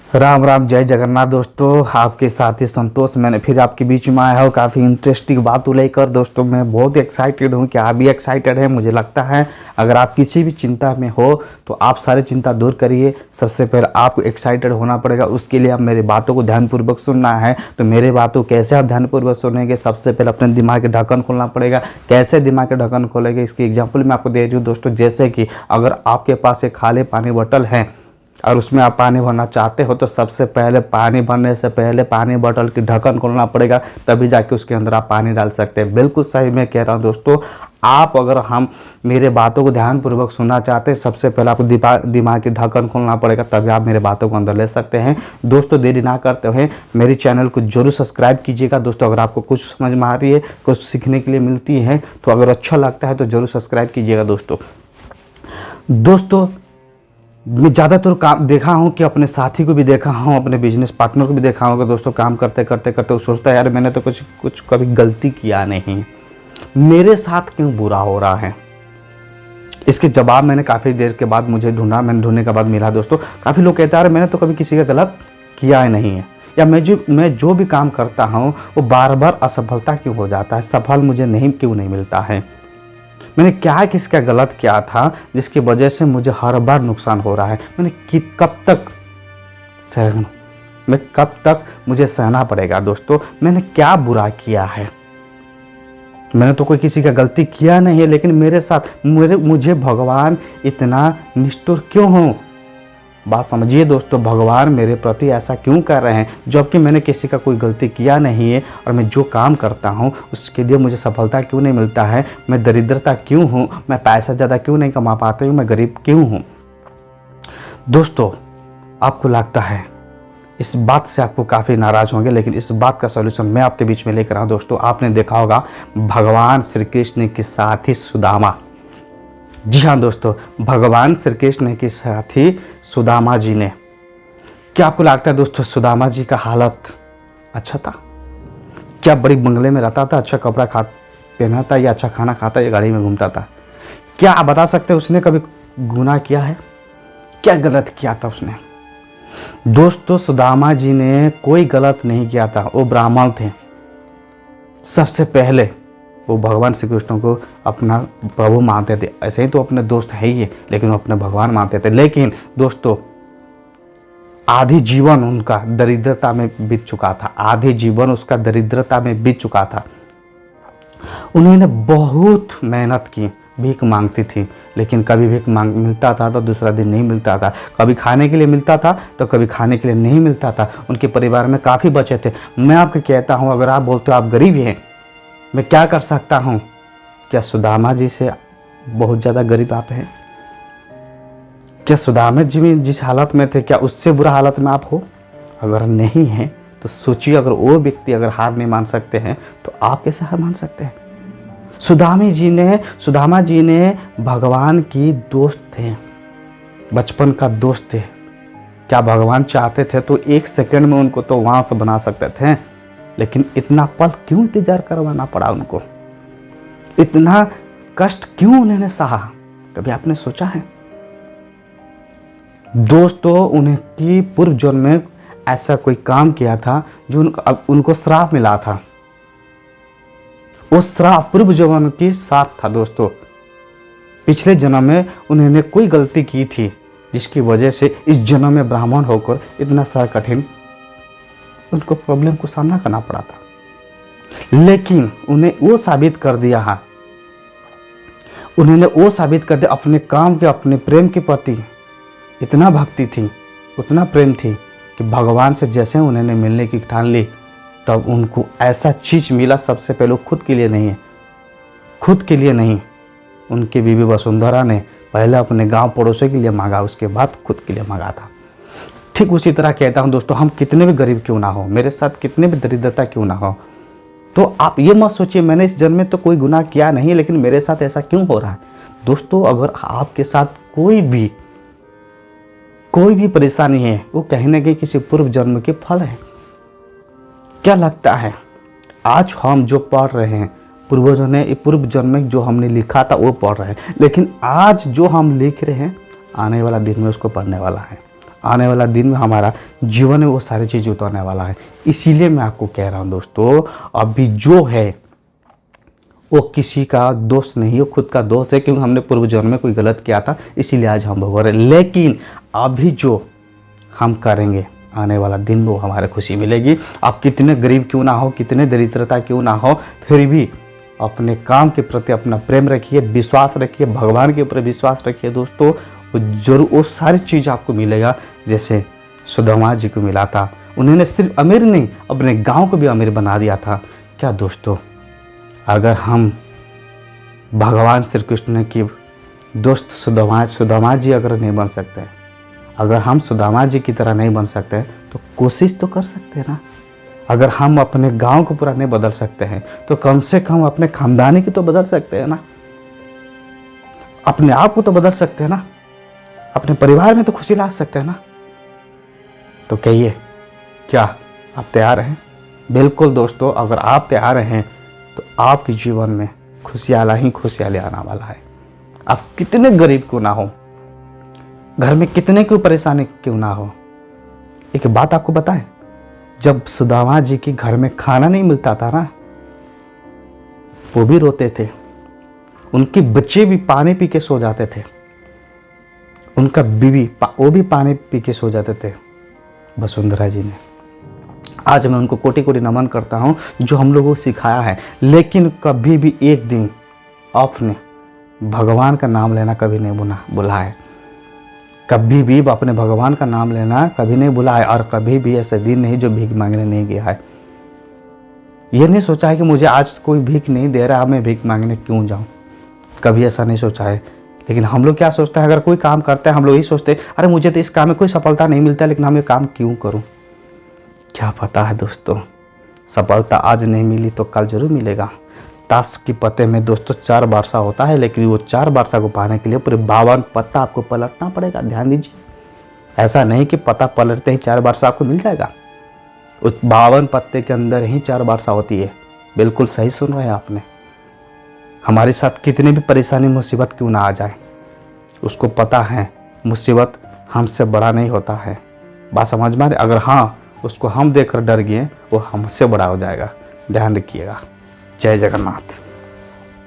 राम राम जय जगन्नाथ दोस्तों, आपके साथी संतोष मैंने फिर आपके बीच में आया हूँ काफ़ी इंटरेस्टिंग बात को लेकर। दोस्तों मैं बहुत एक्साइटेड हूँ कि आप भी एक्साइटेड हैं। मुझे लगता है अगर आप किसी भी चिंता में हो तो आप सारी चिंता दूर करिए। सबसे पहले आपको एक्साइटेड होना पड़ेगा, उसके लिए आप मेरी बातों को ध्यानपूर्वक सुनना है। तो मेरे बातों कैसे आप ध्यानपूर्वक सुनेंगे, सबसे पहले अपने दिमाग के ढक्कन खोलना पड़ेगा। कैसे दिमाग के ढक्कन खोलेंगे इसकी एग्जाम्पल मैं आपको दे रही हूँ दोस्तों। जैसे कि अगर आपके पास एक खाली पानी बोतल है और उसमें आप पानी भरना चाहते हो तो सबसे पहले पानी भरने से पहले पानी बोतल की ढक्कन खोलना पड़ेगा, तभी जाके उसके अंदर आप पानी डाल सकते हैं। बिल्कुल सही मैं कह रहा हूँ दोस्तों। आप अगर हम मेरे बातों को ध्यानपूर्वक सुनना चाहते हैं, सबसे पहले आपको दिमाग की ढक्कन खोलना पड़ेगा, तभी आप मेरे बातों को अंदर ले सकते हैं। दोस्तों देरी ना करते हुए मेरे चैनल को जरूर सब्सक्राइब कीजिएगा। दोस्तों अगर आपको कुछ समझ में आ रही है, कुछ सीखने के लिए मिलती है, तो अगर अच्छा लगता है तो जरूर सब्सक्राइब कीजिएगा। दोस्तों मैं ज़्यादातर काम देखा हूँ कि अपने साथी को भी देखा हूँ, अपने बिजनेस पार्टनर को भी देखा हूँ कि दोस्तों काम करते करते करते वो सोचता है यार मैंने तो कुछ कभी गलती किया नहीं, मेरे साथ क्यों बुरा हो रहा है। इसके जवाब मैंने काफ़ी देर के बाद मैंने ढूंढने के बाद मिला। दोस्तों काफ़ी लोग कहते हैं यार मैंने तो कभी किसी का गलत किया ही नहीं है, या मैं जो भी काम करता हूँ वो बार बार असफलता क्यों हो जाता है, सफल मुझे क्यों नहीं मिलता है। मैंने क्या किसका गलत किया था जिसकी वजह से मुझे हर बार नुकसान हो रहा है। कब तक मुझे सहना पड़ेगा। दोस्तों मैंने क्या बुरा किया है, मैंने तो कोई किसी का गलती किया नहीं है, लेकिन मेरे साथ मुझे भगवान इतना निष्ठुर क्यों हो। बात समझिए दोस्तों, भगवान मेरे प्रति ऐसा क्यों कर रहे हैं जबकि मैंने किसी का कोई गलती किया नहीं है, और मैं जो काम करता हूँ उसके लिए मुझे सफलता क्यों नहीं मिलता है। मैं दरिद्रता क्यों हूँ, मैं पैसा ज़्यादा क्यों नहीं कमा पाता हूँ, मैं गरीब क्यों हूँ। दोस्तों आपको लगता है इस बात से आपको काफ़ी नाराज़ होंगे, लेकिन इस बात का सॉल्यूशन मैं आपके बीच में लेकर आऊँ। दोस्तों आपने देखा होगा भगवान श्री कृष्ण के साथी सुदामा, जी हाँ दोस्तों, भगवान श्री कृष्ण के साथी सुदामा जी ने, क्या आपको लगता है दोस्तों सुदामा जी का हालत अच्छा था? क्या बड़ी बंगले में रहता था, अच्छा कपड़ा पहना था, या अच्छा खाना खाता, या गाड़ी में घूमता था? क्या आप बता सकते हैं उसने कभी गुनाह किया है? क्या गलत किया था उसने? दोस्तों सुदामा जी ने कोई गलत नहीं किया था। वो ब्राह्मण थे। सबसे पहले वो भगवान श्री कृष्ण को अपना प्रभु मानते थे। ऐसे ही तो अपने दोस्त है ही है, लेकिन वो अपने भगवान मानते थे। लेकिन दोस्तों आधी जीवन उनका दरिद्रता में बीत चुका था, आधी जीवन उसका दरिद्रता में बीत चुका था। उन्होंने बहुत मेहनत की, भीख मांगती थी, लेकिन कभी भीख मिलता था तो दूसरा दिन नहीं मिलता था, कभी खाने के लिए मिलता था तो कभी खाने के लिए नहीं मिलता था। उनके परिवार में काफ़ी बचे थे। मैं आपको कहता हूँ अगर आप बोलते हो आप गरीब हैं, मैं क्या कर सकता हूँ? क्या सुदामा जी से बहुत ज़्यादा गरीब आप हैं? क्या सुदामा जी जिस हालत में थे क्या उससे बुरा हालत में आप हो? अगर नहीं हैं तो सोचिए, अगर वो व्यक्ति अगर हार नहीं मान सकते हैं तो आप कैसे हार मान सकते हैं? सुदामा जी ने भगवान की दोस्त थे, बचपन का दोस्त थे। क्या भगवान चाहते थे तो एक सेकंड में उनको तो वहाँ से बना सकते थे, लेकिन इतना पल क्यों इंतजार करवाना पड़ा उनको? इतना कष्ट क्यों उन्होंने सहा? कभी आपने सोचा है? दोस्तों उनकी पूर्व जन्म में ऐसा कोई काम किया था जो उनको श्राप मिला था। वो श्राप पूर्व जन्म की श्राप था। दोस्तों पिछले जन्म में उन्होंने कोई गलती की थी जिसकी वजह से इस जन्म में ब्राह्मण होकर इतना सारा कठिन उनको प्रॉब्लम को सामना करना पड़ा था। लेकिन उन्हें वो साबित कर दिया है, उन्होंने वो साबित कर दिया अपने काम के, अपने प्रेम के प्रति इतना भक्ति थी, उतना प्रेम थी कि भगवान से जैसे उन्होंने मिलने की ठान ली तब उनको ऐसा चीज़ मिला। सबसे पहले खुद के लिए नहीं, उनकी बीवी वसुंधरा ने पहले अपने गांव पड़ोसियों के लिए मांगा, उसके बाद खुद के लिए मांगा था। ठीक उसी तरह कहता हूं दोस्तों, हम कितने भी गरीब क्यों ना हो, मेरे साथ कितने भी दरिद्रता क्यों ना हो, तो आप ये मत सोचिए मैंने इस जन्म में तो कोई गुनाह किया नहीं, लेकिन मेरे साथ ऐसा क्यों हो रहा है। दोस्तों अगर आपके साथ कोई भी परेशानी है, वो कहीं ना कहीं किसी पूर्व जन्म के फल है। क्या लगता है आज हम जो पढ़ रहे हैं, पूर्वजों ने पूर्व जन्म में जो हमने लिखा था वो पढ़ रहे हैं, लेकिन आज जो हम लिख रहे हैं आने वाला दिन में उसको पढ़ने वाला है। आने वाला दिन में हमारा जीवन में वो सारी चीज़ उतरने वाला है। इसीलिए मैं आपको कह रहा हूँ दोस्तों, अभी जो है वो किसी का दोष नहीं है, खुद का दोष है, क्योंकि हमने पूर्व जन्म में कोई गलत किया था, इसीलिए आज हम भोग रहे हैं। लेकिन अभी जो हम करेंगे आने वाला दिन में वो हमारे खुशी मिलेगी। आप कितने गरीब क्यों ना हो, कितने दरिद्रता क्यों ना हो, फिर भी अपने काम के प्रति अपना प्रेम रखिए, विश्वास रखिए, भगवान के ऊपर विश्वास रखिए दोस्तों। वो जरूर वो सारी चीज़ आपको मिलेगा जैसे सुदामा जी को मिला था। उन्होंने सिर्फ अमीर नहीं, अपने गांव को भी अमीर बना दिया था। क्या दोस्तों, अगर हम भगवान श्री कृष्ण की दोस्त सुदामा जी अगर नहीं बन सकते, अगर हम सुदामा जी की तरह नहीं बन सकते, तो कोशिश तो कर सकते हैं ना। अगर हम अपने गांव को पूरा नहीं बदल सकते हैं तो कम से कम अपने खानदानी की तो बदल सकते हैं ना, अपने आप को तो बदल सकते हैं ना, अपने परिवार में तो खुशी ला सकते हैं ना। तो कहिए, क्या आप तैयार हैं? बिल्कुल दोस्तों, अगर आप तैयार हैं तो आपके जीवन में खुशहाली ही खुशहाली आने वाला है। आप कितने गरीब क्यों ना हो, घर में कितने क्यों परेशानी क्यों ना हो, एक बात आपको बताएं, जब सुदामा जी के घर में खाना नहीं मिलता था ना, वो भी रोते थे, उनके बच्चे भी पानी पी के सो जाते थे, उनका बीवी वो भी पानी पी के सो जाते थे। वसुंधरा जी ने, आज मैं उनको कोटि कोटि नमन करता हूँ जो हम लोगों को सिखाया है। लेकिन कभी भी एक दिन आपने भगवान का नाम लेना कभी नहीं भूला है, कभी भी अपने भगवान का नाम लेना कभी नहीं भूला है, और कभी भी ऐसे दिन नहीं जो भीख मांगने नहीं गया है। ये नहीं सोचा है कि मुझे आज कोई भीख नहीं दे रहा, मैं भीख मांगने क्यों जाऊं, कभी ऐसा नहीं सोचा है। लेकिन हम लोग क्या सोचते हैं, अगर कोई काम करते हैं हम लोग यही सोचते हैं, अरे मुझे तो इस काम में कोई सफलता नहीं मिलता, लेकिन हम ये काम क्यों करूं। क्या पता है दोस्तों, सफलता आज नहीं मिली तो कल जरूर मिलेगा। ताश की पत्ते में दोस्तों 4 बारसा होता है, लेकिन वो 4 बारसा को पाने के लिए पूरे 52 पत्ता आपको पलटना पड़ेगा। ध्यान दीजिए, ऐसा नहीं कि पत्ता पलटते ही 4 बारसा आपको मिल जाएगा। उस 52 पत्ते के अंदर ही 4 बारसा होती है। बिल्कुल सही सुन रहे हैं आपने। हमारे साथ कितनी भी परेशानी मुसीबत क्यों ना आ जाए, उसको पता है मुसीबत हमसे बड़ा नहीं होता है। बात समझ में आ रही? अगर हाँ उसको हम देखकर डर गए, वो हमसे बड़ा हो जाएगा। ध्यान रखिएगा। जय जगन्नाथ।